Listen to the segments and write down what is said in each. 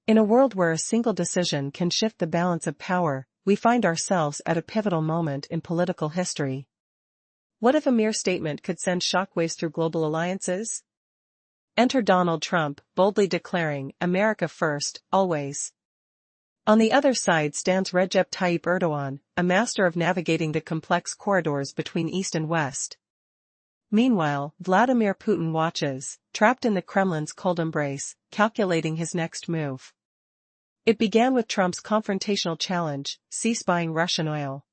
In a world where a single decision can shift the balance of power, we find ourselves at a pivotal moment in political history. What if a mere statement could send shockwaves through global alliances? Enter Donald Trump, boldly declaring, "America first, always." On the other side stands Recep Tayyip Erdogan, a master of navigating the complex corridors between East and West. Meanwhile, Vladimir Putin watches, trapped in the Kremlin's cold embrace, calculating his next move. It began with Trump's confrontational challenge: cease buying Russian oil.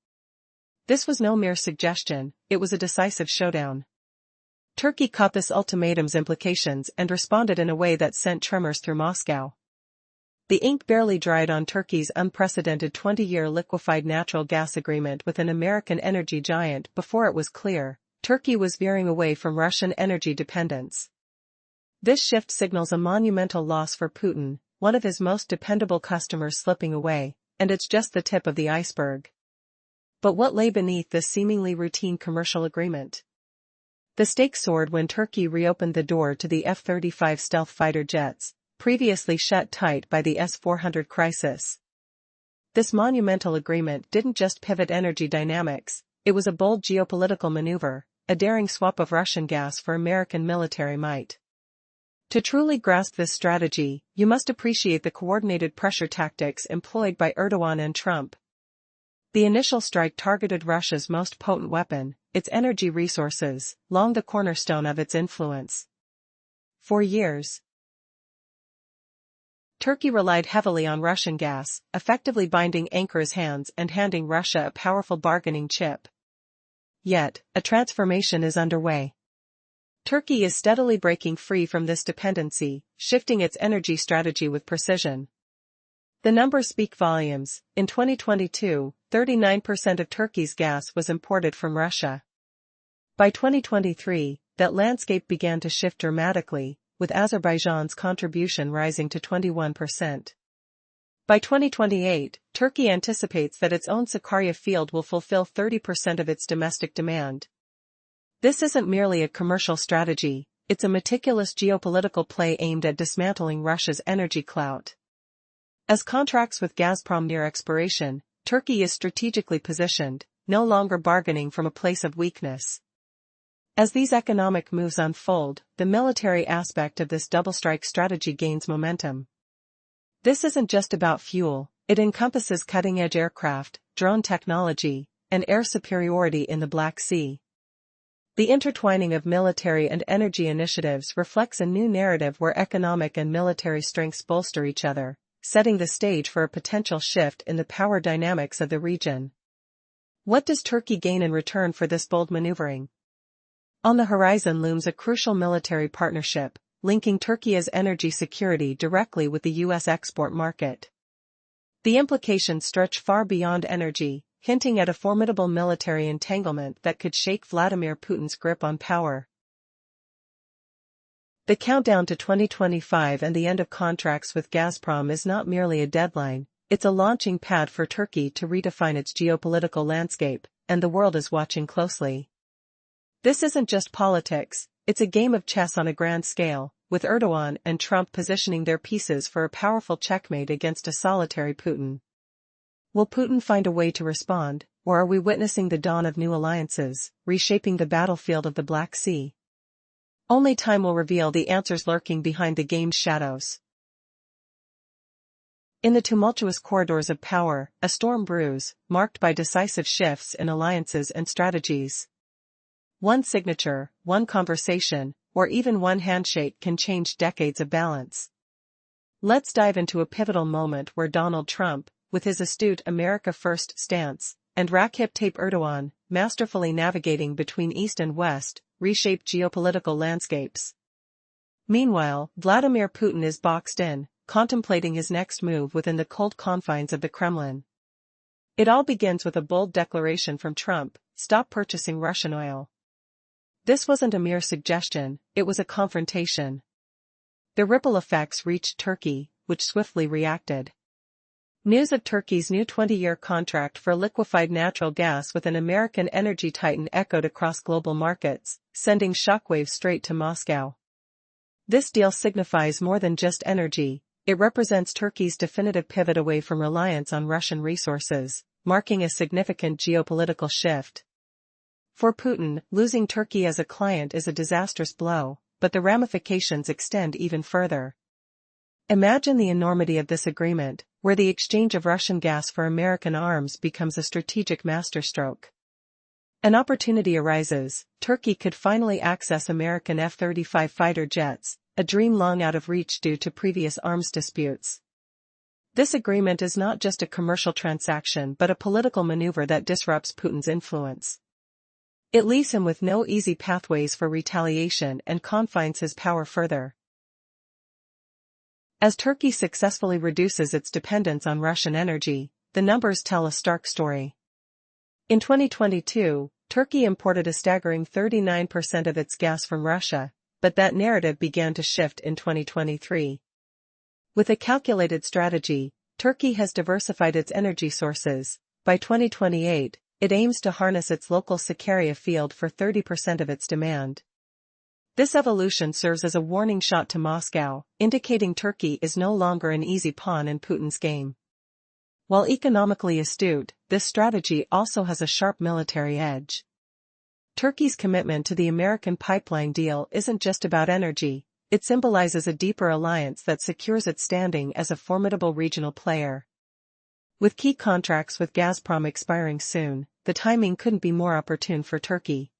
This was no mere suggestion, it was a decisive showdown. Turkey caught this ultimatum's implications and responded in a way that sent tremors through Moscow. The ink barely dried on Turkey's unprecedented 20-year liquefied natural gas agreement with an American energy giant before it was clear Turkey was veering away from Russian energy dependence. This shift signals a monumental loss for Putin, one of his most dependable customers slipping away, and it's just the tip of the iceberg. But what lay beneath this seemingly routine commercial agreement? The stakes soared when Turkey reopened the door to the F-35 stealth fighter jets, previously shut tight by the S-400 crisis. This monumental agreement didn't just pivot energy dynamics, it was a bold geopolitical maneuver, a daring swap of Russian gas for American military might. To truly grasp this strategy, you must appreciate the coordinated pressure tactics employed by Erdogan and Trump. The initial strike targeted Russia's most potent weapon, its energy resources, long the cornerstone of its influence. For years, Turkey relied heavily on Russian gas, effectively binding Ankar's hands and handing Russia a powerful bargaining chip. Yet, a transformation is underway. Turkey is steadily breaking free from this dependency, shifting its energy strategy with precision. The numbers speak volumes. In 2022, 39% of Turkey's gas was imported from Russia. By 2023, that landscape began to shift dramatically, with Azerbaijan's contribution rising to 21%. By 2028, Turkey anticipates that its own Sakarya field will fulfill 30% of its domestic demand. This isn't merely a commercial strategy, it's a meticulous geopolitical play aimed at dismantling Russia's energy clout. As contracts with Gazprom near expiration, Turkey is strategically positioned, no longer bargaining from a place of weakness. As these economic moves unfold, the military aspect of this double-strike strategy gains momentum. This isn't just about fuel, it encompasses cutting-edge aircraft, drone technology, and air superiority in the Black Sea. The intertwining of military and energy initiatives reflects a new narrative where economic and military strengths bolster each other, setting the stage for a potential shift in the power dynamics of the region. What does Turkey gain in return for this bold maneuvering? On the horizon looms a crucial military partnership, linking Turkey's energy security directly with the U.S. export market. The implications stretch far beyond energy, hinting at a formidable military entanglement that could shake Vladimir Putin's grip on power. The countdown to 2025 and the end of contracts with Gazprom is not merely a deadline, it's a launching pad for Turkey to redefine its geopolitical landscape, and the world is watching closely. This isn't just politics, it's a game of chess on a grand scale, with Erdogan and Trump positioning their pieces for a powerful checkmate against a solitary Putin. Will Putin find a way to respond, or are we witnessing the dawn of new alliances, reshaping the battlefield of the Black Sea? Only time will reveal the answers lurking behind the game's shadows. In the tumultuous corridors of power, a storm brews, marked by decisive shifts in alliances and strategies. One signature, one conversation, or even one handshake can change decades of balance. Let's dive into a pivotal moment where Donald Trump, with his astute America First stance, and Recep Tayyip Erdogan, masterfully navigating between East and West, reshaped geopolitical landscapes. Meanwhile, Vladimir Putin is boxed in, contemplating his next move within the cold confines of the Kremlin. It all begins with a bold declaration from Trump: stop purchasing Russian oil. This wasn't a mere suggestion, it was a confrontation. The ripple effects reached Turkey, which swiftly reacted. News of Turkey's new 20-year contract for liquefied natural gas with an American energy titan echoed across global markets, sending shockwaves straight to Moscow. This deal signifies more than just energy, it represents Turkey's definitive pivot away from reliance on Russian resources, marking a significant geopolitical shift. For Putin, losing Turkey as a client is a disastrous blow, but the ramifications extend even further. Imagine the enormity of this agreement, where the exchange of Russian gas for American arms becomes a strategic masterstroke. An opportunity arises: Turkey could finally access American F-35 fighter jets, a dream long out of reach due to previous arms disputes. This agreement is not just a commercial transaction but a political maneuver that disrupts Putin's influence. It leaves him with no easy pathways for retaliation and confines his power further. As Turkey successfully reduces its dependence on Russian energy, the numbers tell a stark story. In 2022, Turkey imported a staggering 39% of its gas from Russia, but that narrative began to shift in 2023. With a calculated strategy, Turkey has diversified its energy sources. By 2028, it aims to harness its local Sakarya field for 30% of its demand. This evolution serves as a warning shot to Moscow, indicating Turkey is no longer an easy pawn in Putin's game. While economically astute, this strategy also has a sharp military edge. Turkey's commitment to the American pipeline deal isn't just about energy, it symbolizes a deeper alliance that secures its standing as a formidable regional player. With key contracts with Gazprom expiring soon, the timing couldn't be more opportune for Turkey.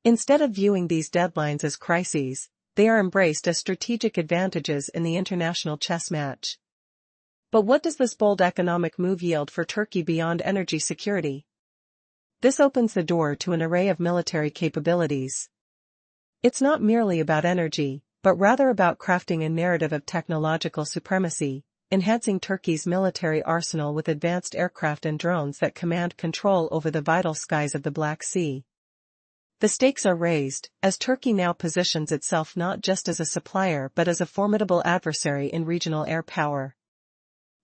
Instead of viewing these deadlines as crises, they are embraced as strategic advantages in the international chess match. But what does this bold economic move yield for Turkey beyond energy security? This opens the door to an array of military capabilities. It's not merely about energy, but rather about crafting a narrative of technological supremacy, enhancing Turkey's military arsenal with advanced aircraft and drones that command control over the vital skies of the Black Sea. The stakes are raised, as Turkey now positions itself not just as a supplier but as a formidable adversary in regional air power.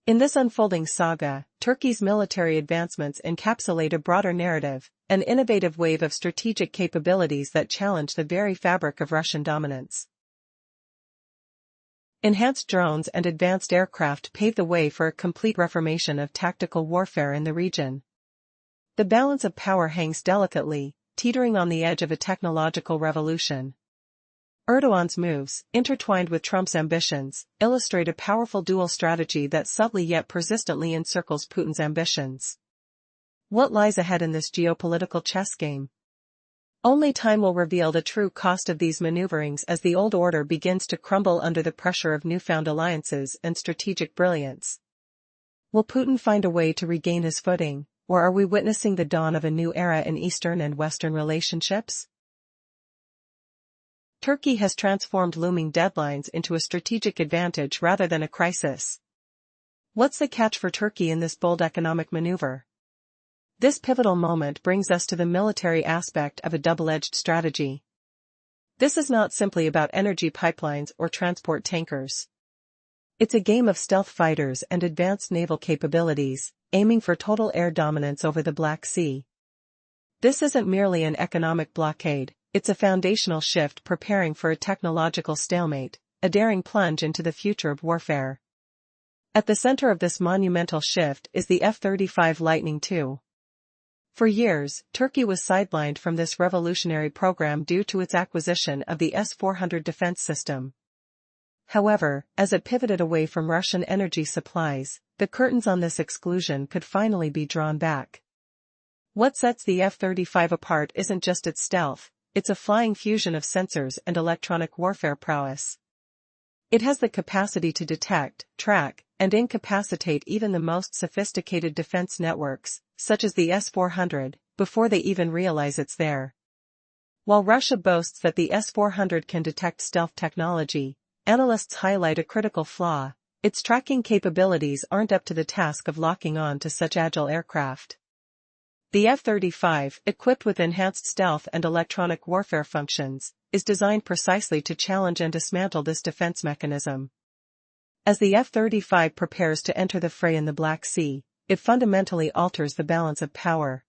In this unfolding saga, Turkey's military advancements encapsulate a broader narrative, an innovative wave of strategic capabilities that challenge the very fabric of Russian dominance. Enhanced drones and advanced aircraft pave the way for a complete reformation of tactical warfare in the region. The balance of power hangs delicately, teetering on the edge of a technological revolution. Erdogan's moves, intertwined with Trump's ambitions, illustrate a powerful dual strategy that subtly yet persistently encircles Putin's ambitions. What lies ahead in this geopolitical chess game? Only time will reveal the true cost of these maneuverings as the old order begins to crumble under the pressure of newfound alliances and strategic brilliance. Will Putin find a way to regain his footing, or are we witnessing the dawn of a new era in Eastern and Western relationships? Turkey has transformed looming deadlines into a strategic advantage rather than a crisis. What's the catch for Turkey in this bold economic maneuver? This pivotal moment brings us to the military aspect of a double-edged strategy. This is not simply about energy pipelines or transport tankers. It's a game of stealth fighters and advanced naval capabilities, aiming for total air dominance over the Black Sea. This isn't merely an economic blockade, it's a foundational shift preparing for a technological stalemate, a daring plunge into the future of warfare. At the center of this monumental shift is the F-35 Lightning II. For years, Turkey was sidelined from this revolutionary program due to its acquisition of the S-400 defense system. However, as it pivoted away from Russian energy supplies, the curtains on this exclusion could finally be drawn back. What sets the F-35 apart isn't just its stealth, it's a flying fusion of sensors and electronic warfare prowess. It has the capacity to detect, track, and incapacitate even the most sophisticated defense networks, such as the S-400, before they even realize it's there. While Russia boasts that the S-400 can detect stealth technology, analysts highlight a critical flaw: its tracking capabilities aren't up to the task of locking on to such agile aircraft. The F-35, equipped with enhanced stealth and electronic warfare functions, is designed precisely to challenge and dismantle this defense mechanism. As the F-35 prepares to enter the fray in the Black Sea, it fundamentally alters the balance of power.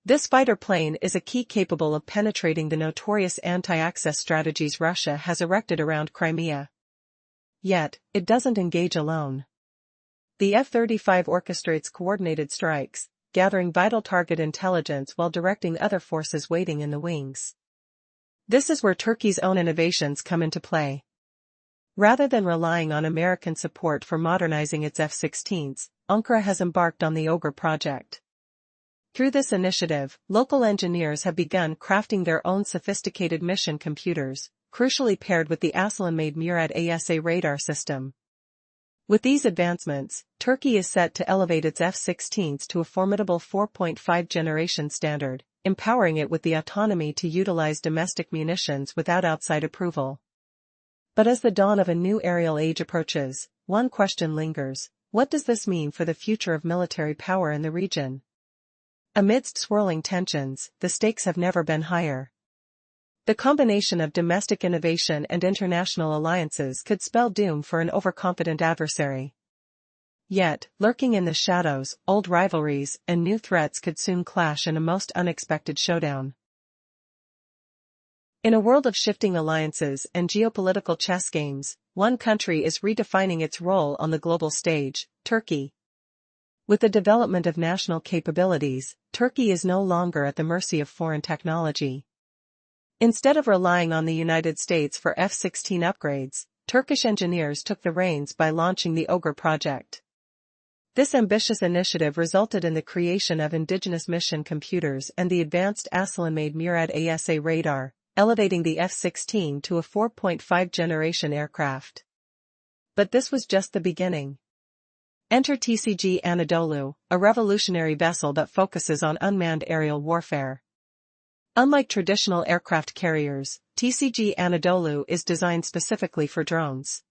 This fighter plane is a key capable of penetrating the notorious anti-access strategies Russia has erected around Crimea. Yet, it doesn't engage alone. The F-35 orchestrates coordinated strikes, gathering vital target intelligence while directing other forces waiting in the wings. This is where Turkey's own innovations come into play. Rather than relying on American support for modernizing its F-16s, Ankara has embarked on the Ogre project. Through this initiative, local engineers have begun crafting their own sophisticated mission computers, crucially paired with the Aslan-made Murad ASA radar system. With these advancements, Turkey is set to elevate its F-16s to a formidable 4.5 generation standard, empowering it with the autonomy to utilize domestic munitions without outside approval. But as the dawn of a new aerial age approaches, one question lingers: what does this mean for the future of military power in the region? Amidst swirling tensions, the stakes have never been higher. The combination of domestic innovation and international alliances could spell doom for an overconfident adversary. Yet, lurking in the shadows, old rivalries and new threats could soon clash in a most unexpected showdown. In a world of shifting alliances and geopolitical chess games, one country is redefining its role on the global stage: Turkey. With the development of national capabilities, Turkey is no longer at the mercy of foreign technology. Instead of relying on the United States for F-16 upgrades, Turkish engineers took the reins by launching the Ogre project. This ambitious initiative resulted in the creation of indigenous mission computers and the advanced Aslan-made Murad ASA radar, elevating the F-16 to a 4.5 generation aircraft. But this was just the beginning. Enter TCG Anadolu, a revolutionary vessel that focuses on unmanned aerial warfare. Unlike traditional aircraft carriers, TCG Anadolu is designed specifically for drones.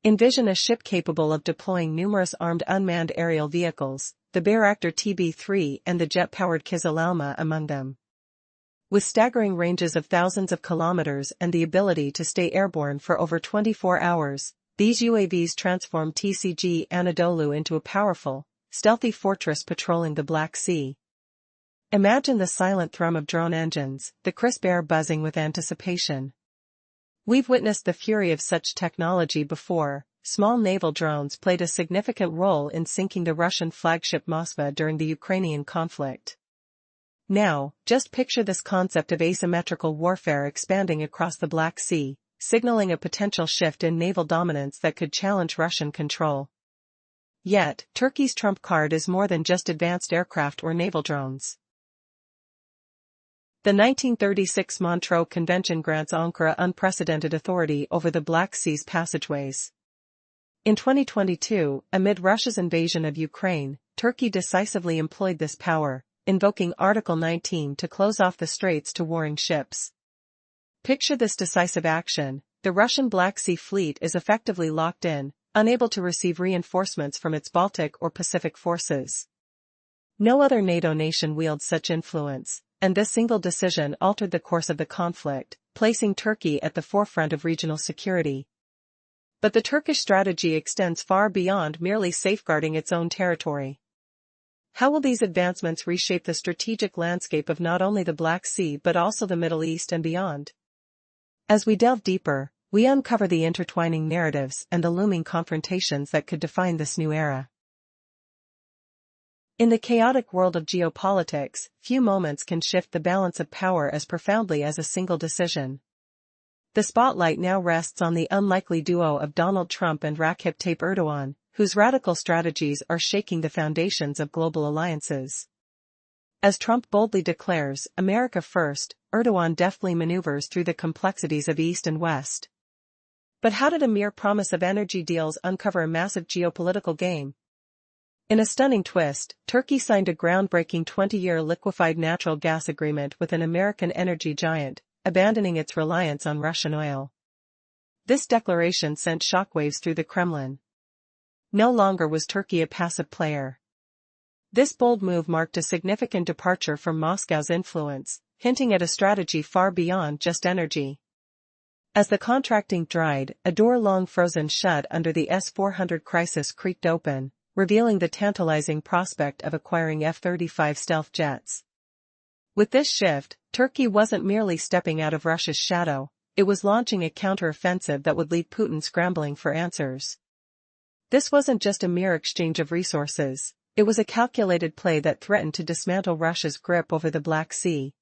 Envision a ship capable of deploying numerous armed unmanned aerial vehicles, the Bayraktar TB3 and the jet-powered Kızılelma among them. With staggering ranges of thousands of kilometers and the ability to stay airborne for over 24 hours, these UAVs transform TCG Anadolu into a powerful, stealthy fortress patrolling the Black Sea. Imagine the silent thrum of drone engines, the crisp air buzzing with anticipation. We've witnessed the fury of such technology before. Small naval drones played a significant role in sinking the Russian flagship Moskva during the Ukrainian conflict. Now, just picture this concept of asymmetrical warfare expanding across the Black Sea, signaling a potential shift in naval dominance that could challenge Russian control. Yet, Turkey's trump card is more than just advanced aircraft or naval drones. The 1936 Montreux Convention grants Ankara unprecedented authority over the Black Sea's passageways. In 2022, amid Russia's invasion of Ukraine, Turkey decisively employed this power, invoking Article 19 to close off the straits to warring ships. Picture this decisive action: the Russian Black Sea Fleet is effectively locked in, unable to receive reinforcements from its Baltic or Pacific forces. No other NATO nation wields such influence, and this single decision altered the course of the conflict, placing Turkey at the forefront of regional security. But the Turkish strategy extends far beyond merely safeguarding its own territory. How will these advancements reshape the strategic landscape of not only the Black Sea but also the Middle East and beyond? As we delve deeper, we uncover the intertwining narratives and the looming confrontations that could define this new era. In the chaotic world of geopolitics, few moments can shift the balance of power as profoundly as a single decision. The spotlight now rests on the unlikely duo of Donald Trump and Recep Tayyip Erdogan, whose radical strategies are shaking the foundations of global alliances. As Trump boldly declares, "America first," Erdogan deftly maneuvers through the complexities of East and West. But how did a mere promise of energy deals uncover a massive geopolitical game? In a stunning twist, Turkey signed a groundbreaking 20-year liquefied natural gas agreement with an American energy giant, abandoning its reliance on Russian oil. This declaration sent shockwaves through the Kremlin. No longer was Turkey a passive player. This bold move marked a significant departure from Moscow's influence, hinting at a strategy far beyond just energy. As the contract ink dried, a door long frozen shut under the S-400 crisis creaked open, revealing the tantalizing prospect of acquiring F-35 stealth jets. With this shift, Turkey wasn't merely stepping out of Russia's shadow, it was launching a counter-offensive that would leave Putin scrambling for answers. This wasn't just a mere exchange of resources, it was a calculated play that threatened to dismantle Russia's grip over the Black Sea.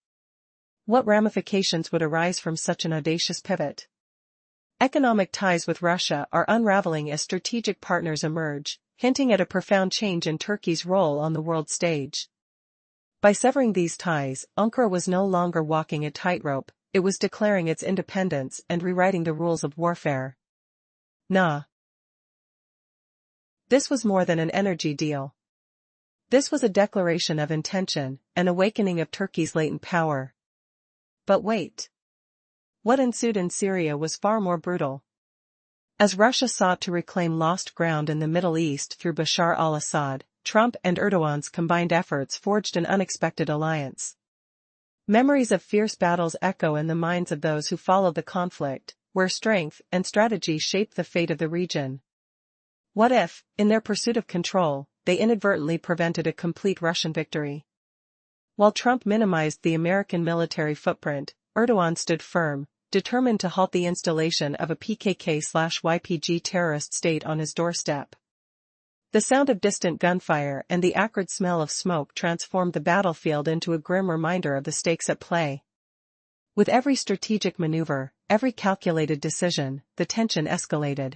What ramifications would arise from such an audacious pivot? Economic ties with Russia are unraveling as strategic partners emerge, hinting at a profound change in Turkey's role on the world stage. By severing these ties, Ankara was no longer walking a tightrope, it was declaring its independence and rewriting the rules of warfare. Nah. This was more than an energy deal. This was a declaration of intention, an awakening of Turkey's latent power. But wait. What ensued in Syria was far more brutal. As Russia sought to reclaim lost ground in the Middle East through Bashar al-Assad, Trump and Erdogan's combined efforts forged an unexpected alliance. Memories of fierce battles echo in the minds of those who followed the conflict, where strength and strategy shaped the fate of the region. What if, in their pursuit of control, they inadvertently prevented a complete Russian victory? While Trump minimized the American military footprint, Erdogan stood firm, determined to halt the installation of a PKK/YPG terrorist state on his doorstep. The sound of distant gunfire and the acrid smell of smoke transformed the battlefield into a grim reminder of the stakes at play. With every strategic maneuver, every calculated decision, the tension escalated.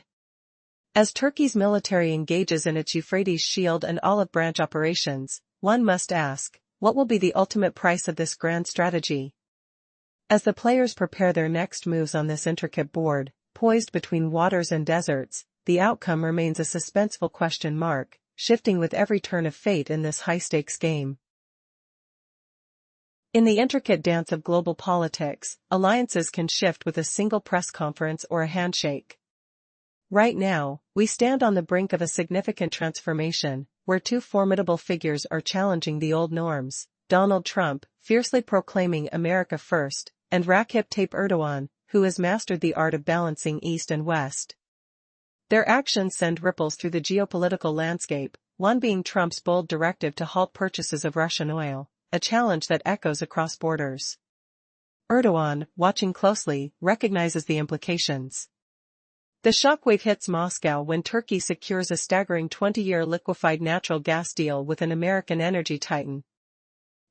As Turkey's military engages in its Euphrates Shield and Olive Branch operations, one must ask, what will be the ultimate price of this grand strategy? As the players prepare their next moves on this intricate board, poised between waters and deserts, the outcome remains a suspenseful question mark, shifting with every turn of fate in this high-stakes game. In the intricate dance of global politics, alliances can shift with a single press conference or a handshake. Right now, we stand on the brink of a significant transformation, where two formidable figures are challenging the old norms: Donald Trump, fiercely proclaiming America first, and Recep Tayyip Erdogan, who has mastered the art of balancing East and West. Their actions send ripples through the geopolitical landscape, one being Trump's bold directive to halt purchases of Russian oil, a challenge that echoes across borders. Erdogan, watching closely, recognizes the implications. The shockwave hits Moscow when Turkey secures a staggering 20-year liquefied natural gas deal with an American energy titan.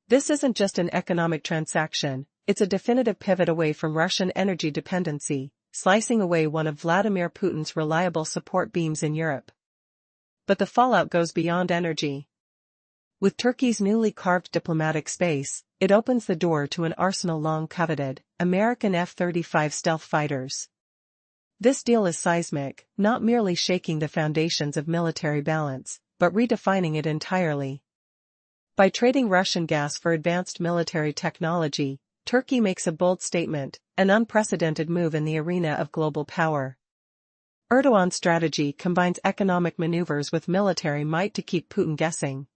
This isn't just an economic transaction, it's a definitive pivot away from Russian energy dependency, slicing away one of Vladimir Putin's reliable support beams in Europe. But the fallout goes beyond energy. With Turkey's newly carved diplomatic space, it opens the door to an arsenal long coveted: American F-35 stealth fighters. This deal is seismic, not merely shaking the foundations of military balance, but redefining it entirely. By trading Russian gas for advanced military technology, Turkey makes a bold statement, an unprecedented move in the arena of global power. Erdogan's strategy combines economic maneuvers with military might to keep Putin guessing.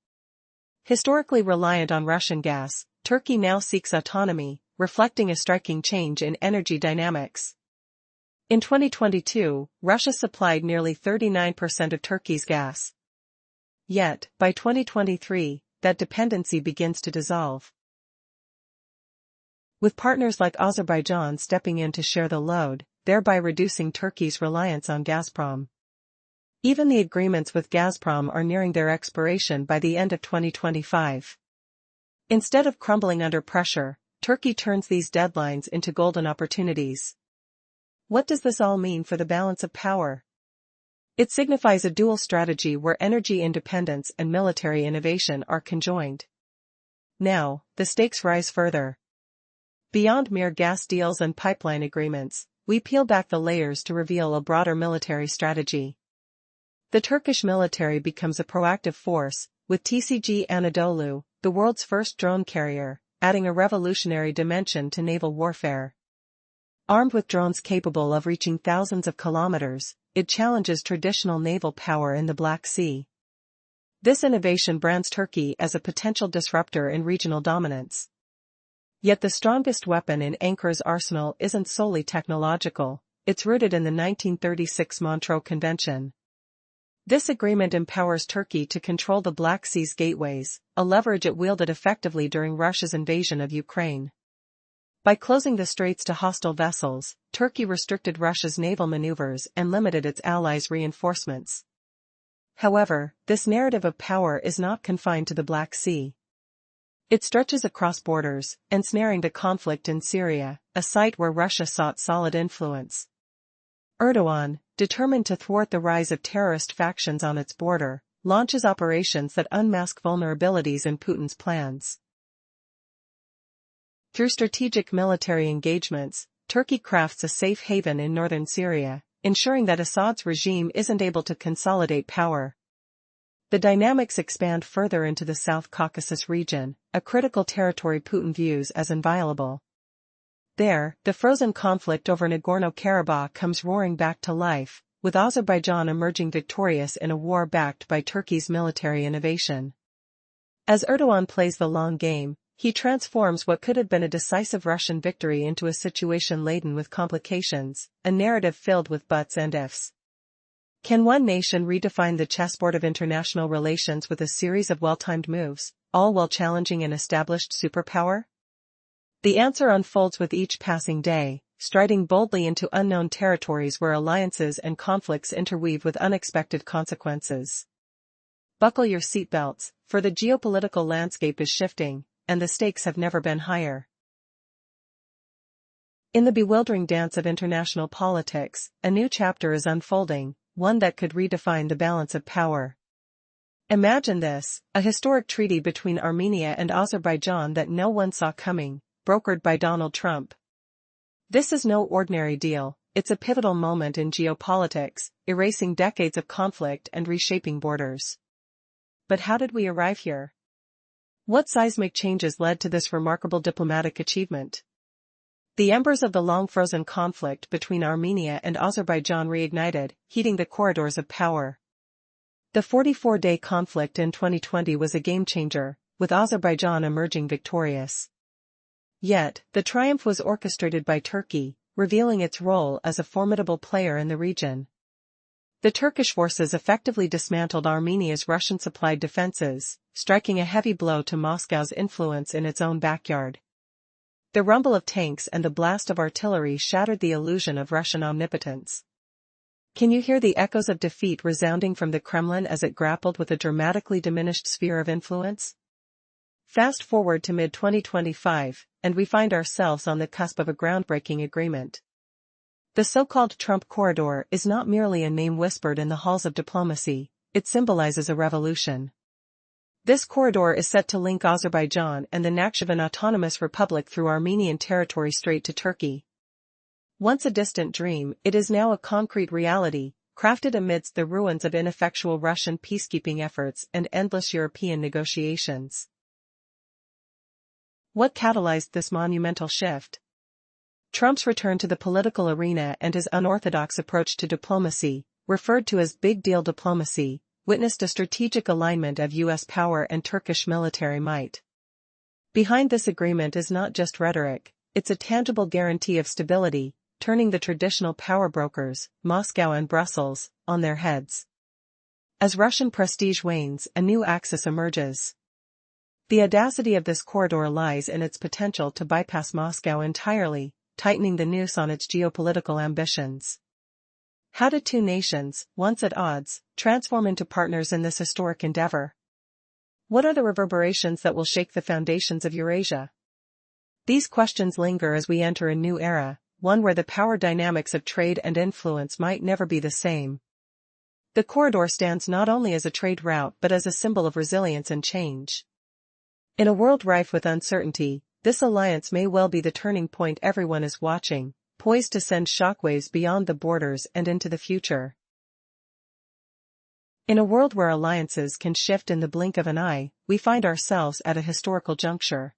Historically reliant on Russian gas, Turkey now seeks autonomy, reflecting a striking change in energy dynamics. In 2022, Russia supplied nearly 39% of Turkey's gas. Yet, by 2023, that dependency begins to dissolve. With partners like Azerbaijan stepping in to share the load, thereby reducing Turkey's reliance on Gazprom. Even the agreements with Gazprom are nearing their expiration by the end of 2025. Instead of crumbling under pressure, Turkey turns these deadlines into golden opportunities. What does this all mean for the balance of power? It signifies a dual strategy where energy independence and military innovation are conjoined. Now, the stakes rise further. Beyond mere gas deals and pipeline agreements, we peel back the layers to reveal a broader military strategy. The Turkish military becomes a proactive force, with TCG Anadolu, the world's first drone carrier, adding a revolutionary dimension to naval warfare. Armed with drones capable of reaching thousands of kilometers, it challenges traditional naval power in the Black Sea. This innovation brands Turkey as a potential disruptor in regional dominance. Yet the strongest weapon in Ankara's arsenal isn't solely technological, it's rooted in the 1936 Montreux Convention. This agreement empowers Turkey to control the Black Sea's gateways, a leverage it wielded effectively during Russia's invasion of Ukraine. By closing the straits to hostile vessels, Turkey restricted Russia's naval maneuvers and limited its allies' reinforcements. However, this narrative of power is not confined to the Black Sea. It stretches across borders, ensnaring the conflict in Syria, a site where Russia sought solid influence. Erdogan, determined to thwart the rise of terrorist factions on its border, launches operations that unmask vulnerabilities in Putin's plans. Through strategic military engagements, Turkey crafts a safe haven in northern Syria, ensuring that Assad's regime isn't able to consolidate power. The dynamics expand further into the South Caucasus region, a critical territory Putin views as inviolable. There, the frozen conflict over Nagorno-Karabakh comes roaring back to life, with Azerbaijan emerging victorious in a war backed by Turkey's military innovation. As Erdogan plays the long game, he transforms what could have been a decisive Russian victory into a situation laden with complications, a narrative filled with buts and ifs. Can one nation redefine the chessboard of international relations with a series of well-timed moves, all while challenging an established superpower? The answer unfolds with each passing day, striding boldly into unknown territories where alliances and conflicts interweave with unexpected consequences. Buckle your seatbelts, for the geopolitical landscape is shifting, and the stakes have never been higher. In the bewildering dance of international politics, a new chapter is unfolding, one that could redefine the balance of power. Imagine this, a historic treaty between Armenia and Azerbaijan that no one saw coming, brokered by Donald Trump. This is no ordinary deal, it's a pivotal moment in geopolitics, erasing decades of conflict and reshaping borders. But how did we arrive here? What seismic changes led to this remarkable diplomatic achievement? The embers of the long-frozen conflict between Armenia and Azerbaijan reignited, heating the corridors of power. The 44-day conflict in 2020 was a game-changer, with Azerbaijan emerging victorious. Yet, the triumph was orchestrated by Turkey, revealing its role as a formidable player in the region. The Turkish forces effectively dismantled Armenia's Russian-supplied defenses, striking a heavy blow to Moscow's influence in its own backyard. The rumble of tanks and the blast of artillery shattered the illusion of Russian omnipotence. Can you hear the echoes of defeat resounding from the Kremlin as it grappled with a dramatically diminished sphere of influence? Fast forward to mid-2025, and we find ourselves on the cusp of a groundbreaking agreement. The so-called Trump Corridor is not merely a name whispered in the halls of diplomacy, it symbolizes a revolution. This corridor is set to link Azerbaijan and the Nakhchivan Autonomous Republic through Armenian territory straight to Turkey. Once a distant dream, it is now a concrete reality, crafted amidst the ruins of ineffectual Russian peacekeeping efforts and endless European negotiations. What catalyzed this monumental shift? Trump's return to the political arena and his unorthodox approach to diplomacy, referred to as big deal diplomacy, witnessed a strategic alignment of U.S. power and Turkish military might. Behind this agreement is not just rhetoric, it's a tangible guarantee of stability, turning the traditional power brokers, Moscow and Brussels, on their heads. As Russian prestige wanes, a new axis emerges. The audacity of this corridor lies in its potential to bypass Moscow entirely, tightening the noose on its geopolitical ambitions. How did two nations, once at odds, transform into partners in this historic endeavor? What are the reverberations that will shake the foundations of Eurasia? These questions linger as we enter a new era, one where the power dynamics of trade and influence might never be the same. The corridor stands not only as a trade route but as a symbol of resilience and change. In a world rife with uncertainty, this alliance may well be the turning point everyone is watching, poised to send shockwaves beyond the borders and into the future. In a world where alliances can shift in the blink of an eye, we find ourselves at a historical juncture.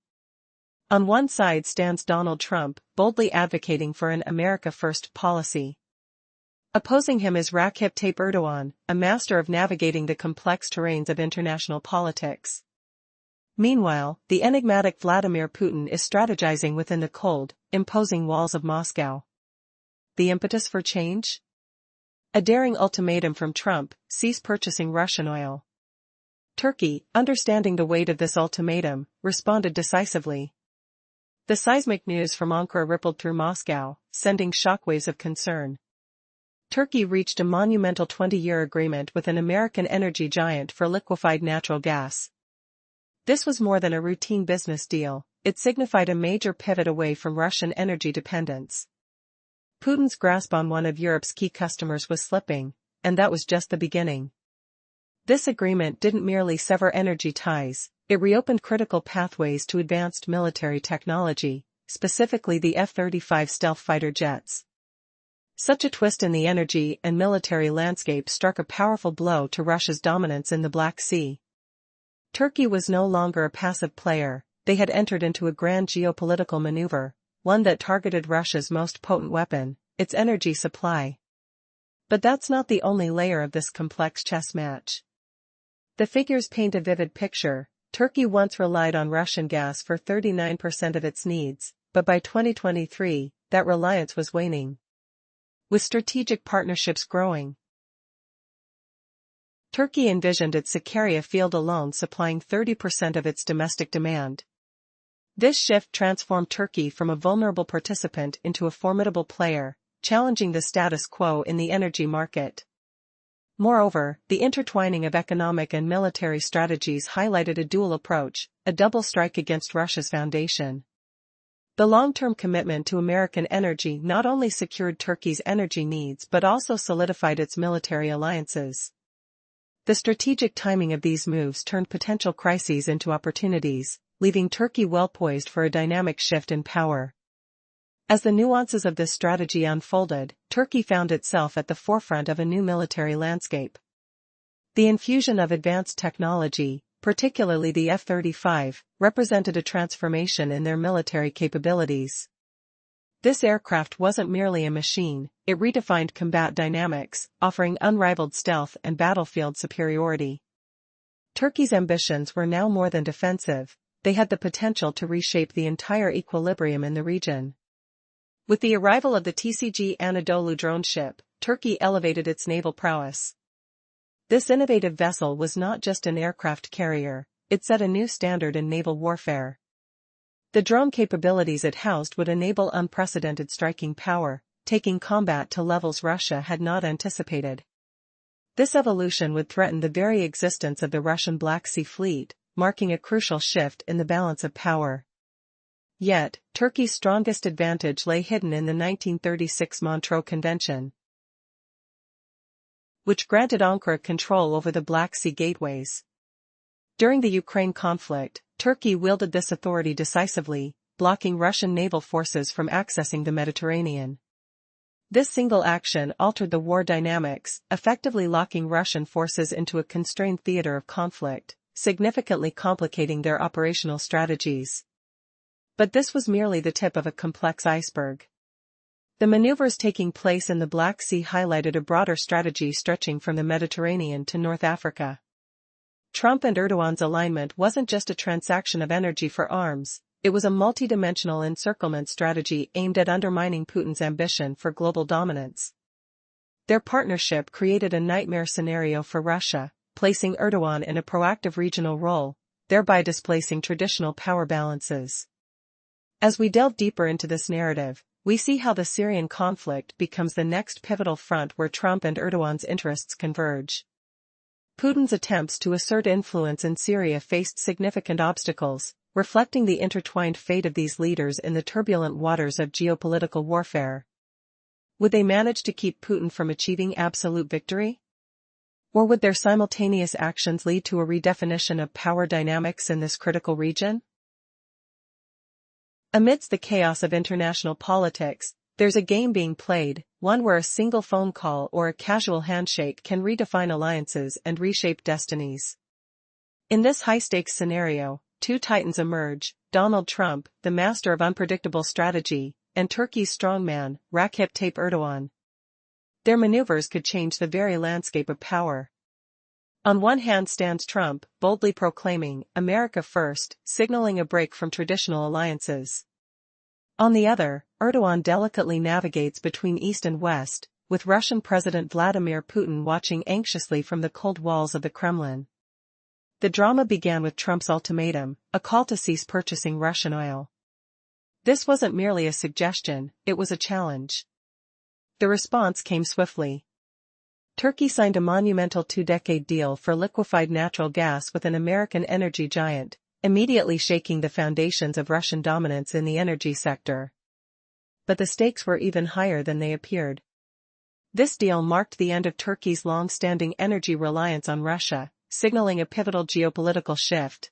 On one side stands Donald Trump, boldly advocating for an America First policy. Opposing him is Recep Tayyip Erdogan, a master of navigating the complex terrains of international politics. Meanwhile, the enigmatic Vladimir Putin is strategizing within the cold, imposing walls of Moscow. The impetus for change? A daring ultimatum from Trump: cease purchasing Russian oil. Turkey, understanding the weight of this ultimatum, responded decisively. The seismic news from Ankara rippled through Moscow, sending shockwaves of concern. Turkey reached a monumental 20-year agreement with an American energy giant for liquefied natural gas. This was more than a routine business deal, it signified a major pivot away from Russian energy dependence. Putin's grasp on one of Europe's key customers was slipping, and that was just the beginning. This agreement didn't merely sever energy ties, it reopened critical pathways to advanced military technology, specifically the F-35 stealth fighter jets. Such a twist in the energy and military landscape struck a powerful blow to Russia's dominance in the Black Sea. Turkey was no longer a passive player, they had entered into a grand geopolitical maneuver, one that targeted Russia's most potent weapon, its energy supply. But that's not the only layer of this complex chess match. The figures paint a vivid picture. Turkey once relied on Russian gas for 39% of its needs, but by 2023, that reliance was waning. With strategic partnerships growing, Turkey envisioned its Sakarya field alone supplying 30% of its domestic demand. This shift transformed Turkey from a vulnerable participant into a formidable player, challenging the status quo in the energy market. Moreover, the intertwining of economic and military strategies highlighted a dual approach, a double strike against Russia's foundation. The long-term commitment to American energy not only secured Turkey's energy needs but also solidified its military alliances. The strategic timing of these moves turned potential crises into opportunities, leaving Turkey well poised for a dynamic shift in power. As the nuances of this strategy unfolded, Turkey found itself at the forefront of a new military landscape. The infusion of advanced technology, particularly the F-35, represented a transformation in their military capabilities. This aircraft wasn't merely a machine, it redefined combat dynamics, offering unrivaled stealth and battlefield superiority. Turkey's ambitions were now more than defensive, they had the potential to reshape the entire equilibrium in the region. With the arrival of the TCG Anadolu drone ship, Turkey elevated its naval prowess. This innovative vessel was not just an aircraft carrier, it set a new standard in naval warfare. The drone capabilities it housed would enable unprecedented striking power, taking combat to levels Russia had not anticipated. This evolution would threaten the very existence of the Russian Black Sea Fleet, marking a crucial shift in the balance of power. Yet, Turkey's strongest advantage lay hidden in the 1936 Montreux Convention, which granted Ankara control over the Black Sea gateways. During the Ukraine conflict, Turkey wielded this authority decisively, blocking Russian naval forces from accessing the Mediterranean. This single action altered the war dynamics, effectively locking Russian forces into a constrained theater of conflict, significantly complicating their operational strategies. But this was merely the tip of a complex iceberg. The maneuvers taking place in the Black Sea highlighted a broader strategy stretching from the Mediterranean to North Africa. Trump and Erdogan's alignment wasn't just a transaction of energy for arms, it was a multidimensional encirclement strategy aimed at undermining Putin's ambition for global dominance. Their partnership created a nightmare scenario for Russia, placing Erdogan in a proactive regional role, thereby displacing traditional power balances. As we delve deeper into this narrative, we see how the Syrian conflict becomes the next pivotal front where Trump and Erdogan's interests converge. Putin's attempts to assert influence in Syria faced significant obstacles, reflecting the intertwined fate of these leaders in the turbulent waters of geopolitical warfare. Would they manage to keep Putin from achieving absolute victory? Or would their simultaneous actions lead to a redefinition of power dynamics in this critical region? Amidst the chaos of international politics, there's a game being played, one where a single phone call or a casual handshake can redefine alliances and reshape destinies. In this high-stakes scenario, two titans emerge, Donald Trump, the master of unpredictable strategy, and Turkey's strongman, Recep Tayyip Erdogan. Their maneuvers could change the very landscape of power. On one hand stands Trump, boldly proclaiming, "America first," signaling a break from traditional alliances. On the other, Erdogan delicately navigates between East and West, with Russian President Vladimir Putin watching anxiously from the cold walls of the Kremlin. The drama began with Trump's ultimatum, a call to cease purchasing Russian oil. This wasn't merely a suggestion, it was a challenge. The response came swiftly. Turkey signed a monumental 2-decade deal for liquefied natural gas with an American energy giant, immediately shaking the foundations of Russian dominance in the energy sector. But the stakes were even higher than they appeared. This deal marked the end of Turkey's long-standing energy reliance on Russia, signaling a pivotal geopolitical shift.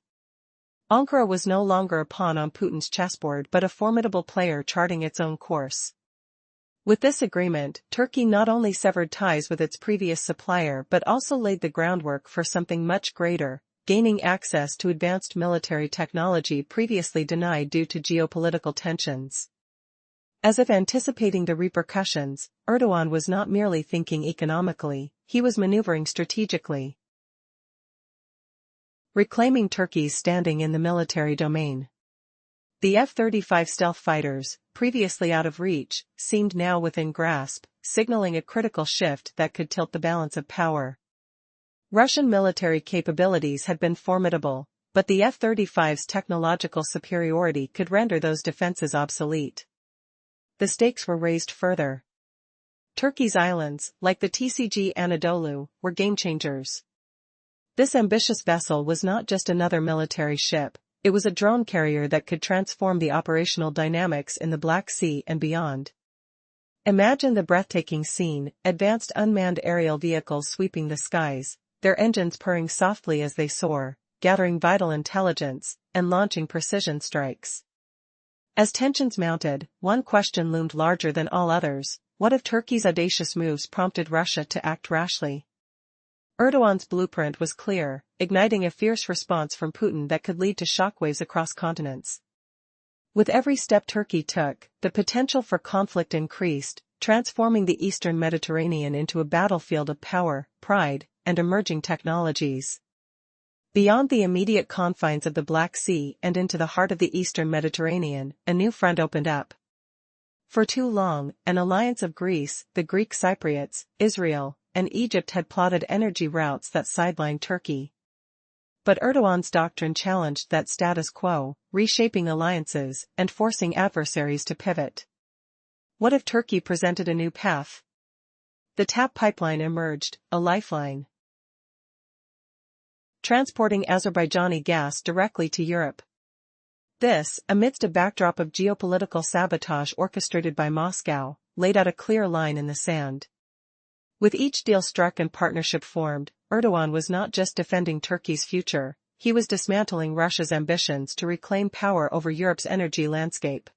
Ankara was no longer a pawn on Putin's chessboard but a formidable player charting its own course. With this agreement, Turkey not only severed ties with its previous supplier but also laid the groundwork for something much greater, gaining access to advanced military technology previously denied due to geopolitical tensions. As if anticipating the repercussions, Erdogan was not merely thinking economically, he was maneuvering strategically. Reclaiming Turkey's standing in the military domain. The F-35 stealth fighters, previously out of reach, seemed now within grasp, signaling a critical shift that could tilt the balance of power. Russian military capabilities had been formidable, but the F-35's technological superiority could render those defenses obsolete. The stakes were raised further. Turkey's islands, like the TCG Anadolu, were game-changers. This ambitious vessel was not just another military ship, it was a drone carrier that could transform the operational dynamics in the Black Sea and beyond. Imagine the breathtaking scene, advanced unmanned aerial vehicles sweeping the skies, their engines purring softly as they soar, gathering vital intelligence, and launching precision strikes. As tensions mounted, one question loomed larger than all others: what if Turkey's audacious moves prompted Russia to act rashly? Erdogan's blueprint was clear, igniting a fierce response from Putin that could lead to shockwaves across continents. With every step Turkey took, the potential for conflict increased, transforming the eastern Mediterranean into a battlefield of power, pride, and emerging technologies. Beyond the immediate confines of the Black Sea and into the heart of the eastern Mediterranean, a new front opened up. For too long, an alliance of Greece, the Greek Cypriots, Israel, and Egypt had plotted energy routes that sidelined Turkey. But Erdogan's doctrine challenged that status quo, reshaping alliances and forcing adversaries to pivot. What if Turkey presented a new path? The TAP pipeline emerged, a lifeline, transporting Azerbaijani gas directly to Europe. This, amidst a backdrop of geopolitical sabotage orchestrated by Moscow, laid out a clear line in the sand. With each deal struck and partnership formed, Erdogan was not just defending Turkey's future, he was dismantling Russia's ambitions to reclaim power over Europe's energy landscape.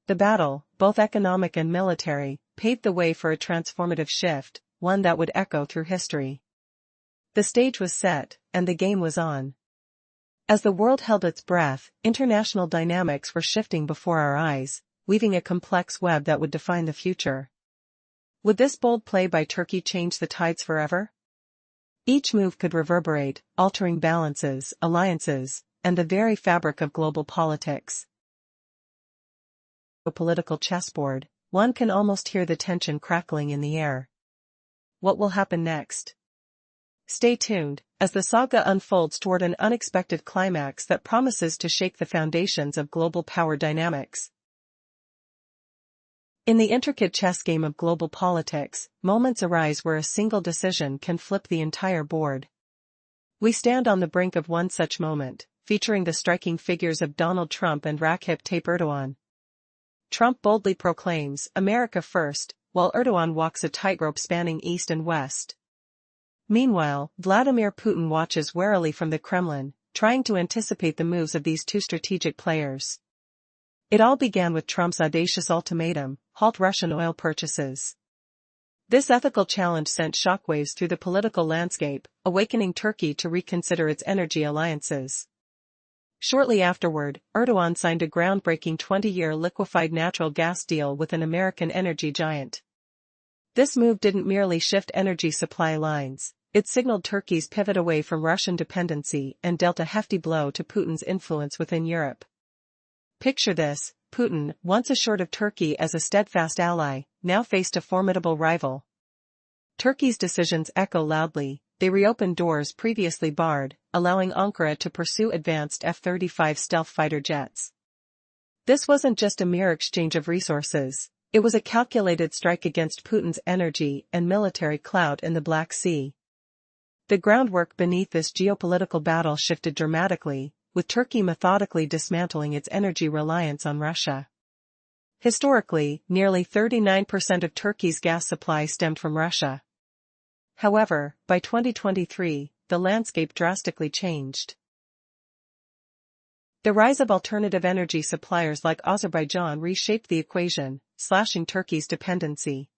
The battle, both economic and military, paved the way for a transformative shift, one that would echo through history. The stage was set, and the game was on. As the world held its breath, international dynamics were shifting before our eyes, weaving a complex web that would define the future. Would this bold play by Turkey change the tides forever? Each move could reverberate, altering balances, alliances, and the very fabric of global politics. A political chessboard, one can almost hear the tension crackling in the air. What will happen next? Stay tuned, as the saga unfolds toward an unexpected climax that promises to shake the foundations of global power dynamics. In the intricate chess game of global politics, moments arise where a single decision can flip the entire board. We stand on the brink of one such moment, featuring the striking figures of Donald Trump and Recep Tayyip Erdogan. Trump boldly proclaims, "America first," while Erdogan walks a tightrope spanning east and west. Meanwhile, Vladimir Putin watches warily from the Kremlin, trying to anticipate the moves of these two strategic players. It all began with Trump's audacious ultimatum: halt Russian oil purchases. This ethical challenge sent shockwaves through the political landscape, awakening Turkey to reconsider its energy alliances. Shortly afterward, Erdogan signed a groundbreaking 20-year liquefied natural gas deal with an American energy giant. This move didn't merely shift energy supply lines, it signaled Turkey's pivot away from Russian dependency and dealt a hefty blow to Putin's influence within Europe. Picture this: Putin, once assured of Turkey as a steadfast ally, now faced a formidable rival. Turkey's decisions echo loudly, they reopened doors previously barred, allowing Ankara to pursue advanced F-35 stealth fighter jets. This wasn't just a mere exchange of resources, it was a calculated strike against Putin's energy and military clout in the Black Sea. The groundwork beneath this geopolitical battle shifted dramatically, with Turkey methodically dismantling its energy reliance on Russia. Historically, nearly 39% of Turkey's gas supply stemmed from Russia. However, by 2023, the landscape drastically changed. The rise of alternative energy suppliers like Azerbaijan reshaped the equation, slashing Turkey's dependency.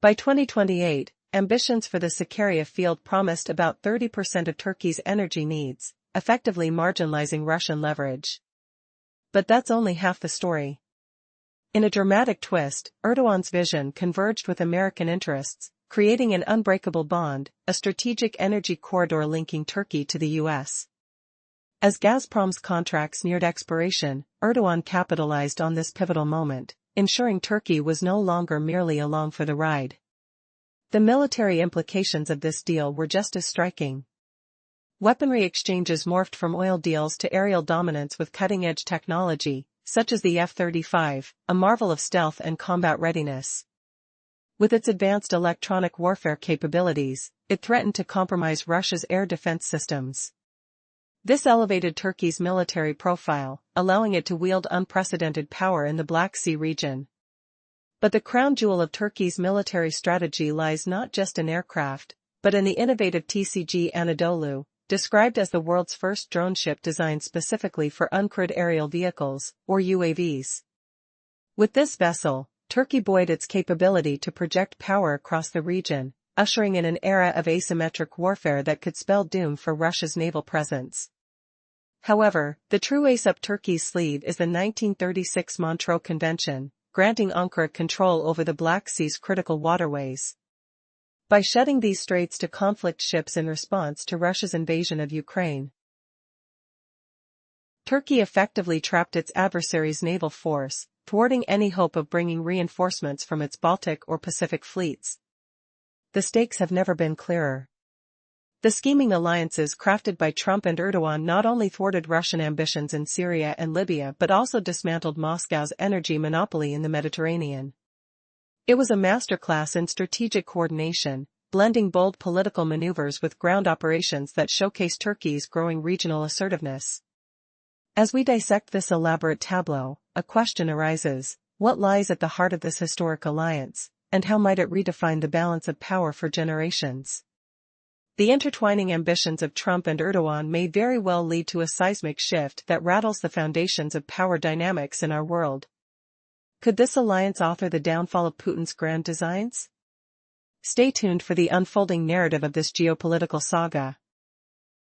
By 2028, ambitions for the Sakarya field promised about 30% of Turkey's energy needs, effectively marginalizing Russian leverage. But that's only half the story. In a dramatic twist, Erdogan's vision converged with American interests, creating an unbreakable bond, a strategic energy corridor linking Turkey to the U.S. As Gazprom's contracts neared expiration, Erdogan capitalized on this pivotal moment, ensuring Turkey was no longer merely along for the ride. The military implications of this deal were just as striking. Weaponry exchanges morphed from oil deals to aerial dominance with cutting-edge technology, such as the F-35, a marvel of stealth and combat readiness. With its advanced electronic warfare capabilities, it threatened to compromise Russia's air defense systems. This elevated Turkey's military profile, allowing it to wield unprecedented power in the Black Sea region. But the crown jewel of Turkey's military strategy lies not just in aircraft, but in the innovative TCG Anadolu, described as the world's first drone ship designed specifically for uncrewed aerial vehicles, or UAVs. With this vessel, Turkey buoyed its capability to project power across the region, ushering in an era of asymmetric warfare that could spell doom for Russia's naval presence. However, the true ace up Turkey's sleeve is the 1936 Montreux Convention, granting Ankara control over the Black Sea's critical waterways. By shutting these straits to conflict ships in response to Russia's invasion of Ukraine, Turkey effectively trapped its adversary's naval force, thwarting any hope of bringing reinforcements from its Baltic or Pacific fleets. The stakes have never been clearer. The scheming alliances crafted by Trump and Erdogan not only thwarted Russian ambitions in Syria and Libya but also dismantled Moscow's energy monopoly in the Mediterranean. It was a masterclass in strategic coordination, blending bold political maneuvers with ground operations that showcased Turkey's growing regional assertiveness. As we dissect this elaborate tableau, a question arises: what lies at the heart of this historic alliance, and how might it redefine the balance of power for generations? The intertwining ambitions of Trump and Erdogan may very well lead to a seismic shift that rattles the foundations of power dynamics in our world. Could this alliance author the downfall of Putin's grand designs? Stay tuned for the unfolding narrative of this geopolitical saga.